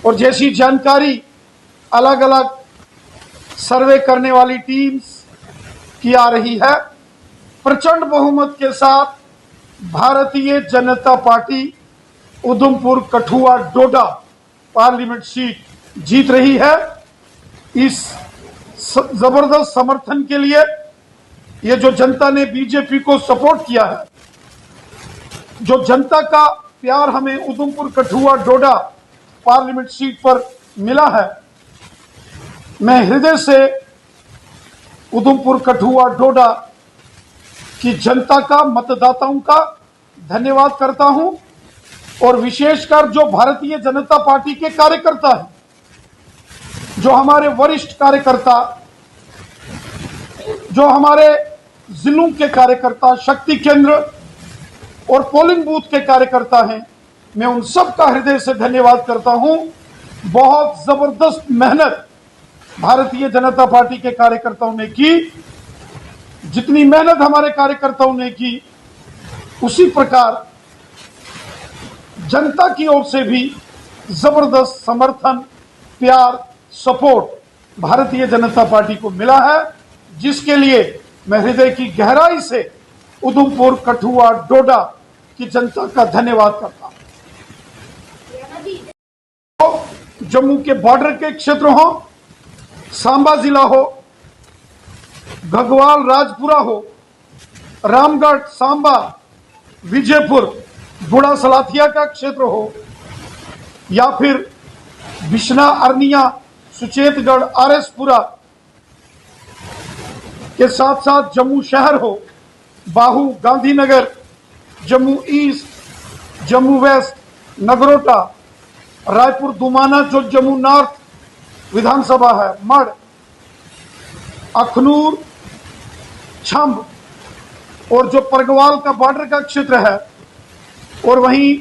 और जैसी जानकारी अलग अलग सर्वे करने वाली टीम्स की आ रही है, प्रचंड बहुमत के साथ भारतीय जनता पार्टी उधमपुर कठुआ डोडा पार्लियामेंट सीट जीत रही है। इस जबरदस्त समर्थन के लिए ये जो जनता ने बीजेपी को सपोर्ट किया है, जो जनता का प्यार हमें उधमपुर कठुआ डोडा पार्लियामेंट सीट पर मिला है, मैं हृदय से उधमपुर कठुआ डोडा की जनता का, मतदाताओं का धन्यवाद करता हूं। और विशेषकर जो भारतीय जनता पार्टी के कार्यकर्ता हैं, जो हमारे वरिष्ठ कार्यकर्ता, जो हमारे जिलों के कार्यकर्ता, शक्ति केंद्र और पोलिंग बूथ के कार्यकर्ता हैं, मैं उन सब का हृदय से धन्यवाद करता हूं। बहुत जबरदस्त मेहनत भारतीय जनता पार्टी के कार्यकर्ताओं ने की। जितनी मेहनत हमारे कार्यकर्ताओं ने की, उसी प्रकार जनता की ओर से भी जबरदस्त समर्थन, प्यार, सपोर्ट भारतीय जनता पार्टी को मिला है, जिसके लिए मैं हृदय की गहराई से उधमपुर कठुआ डोडा की जनता का धन्यवाद करता हूं। जम्मू के बॉर्डर के क्षेत्र हो, सांबा जिला हो, घगवाल राजपुरा हो, रामगढ़, सांबा, विजयपुर, बुढ़ा सलाथिया का क्षेत्र हो, या फिर बिश्ना, अरनिया, सुचेतगढ़, आरएसपुरा के साथ साथ जम्मू शहर हो, बाहू, गांधीनगर, जम्मू ईस्ट, जम्मू वेस्ट, नगरोटा, रायपुर दुमाना जो जम्मू नॉर्थ विधानसभा है, मड़, अखनूर, छंब और जो परगवाल का बॉर्डर का क्षेत्र है, और वहीं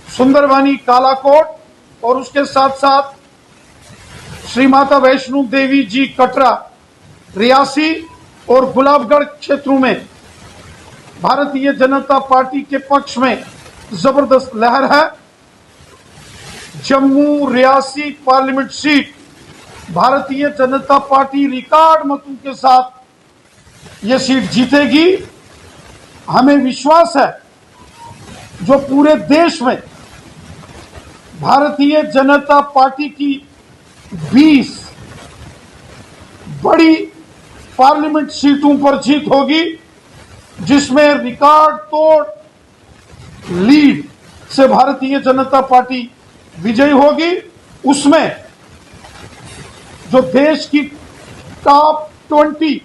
सुंदरवानी, कालाकोट और उसके साथ साथ श्री माता वैष्णो देवी जी कटरा, रियासी और गुलाबगढ़ क्षेत्रों में भारतीय जनता पार्टी के पक्ष में जबरदस्त लहर है। Jammu Reasi parliament seat Bharatiya Janata party record मतों के साथ ये सीट जीतेगी। हमें विश्वास है, जो पूरे देश में भारतीय जनता पार्टी की 20 बड़ी पार्लियामेंट सीटों पर जीत होगी, जिसमें रिकॉर्ड तोड़ लीड से भारतीय जनता पार्टी विजयी होगी। उसमें जो देश की टॉप 20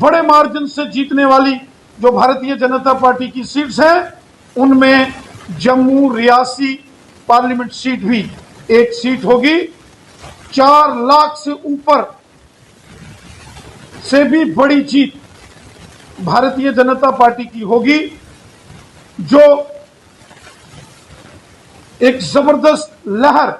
बड़े मार्जिन से जीतने वाली जो भारतीय जनता पार्टी की सीट्स हैं, उनमें जम्मू रियासी पार्लियामेंट सीट भी एक सीट होगी। 4 लाख से ऊपर से भी बड़ी जीत भारतीय जनता पार्टी की होगी, जो एक जबरदस्त लहर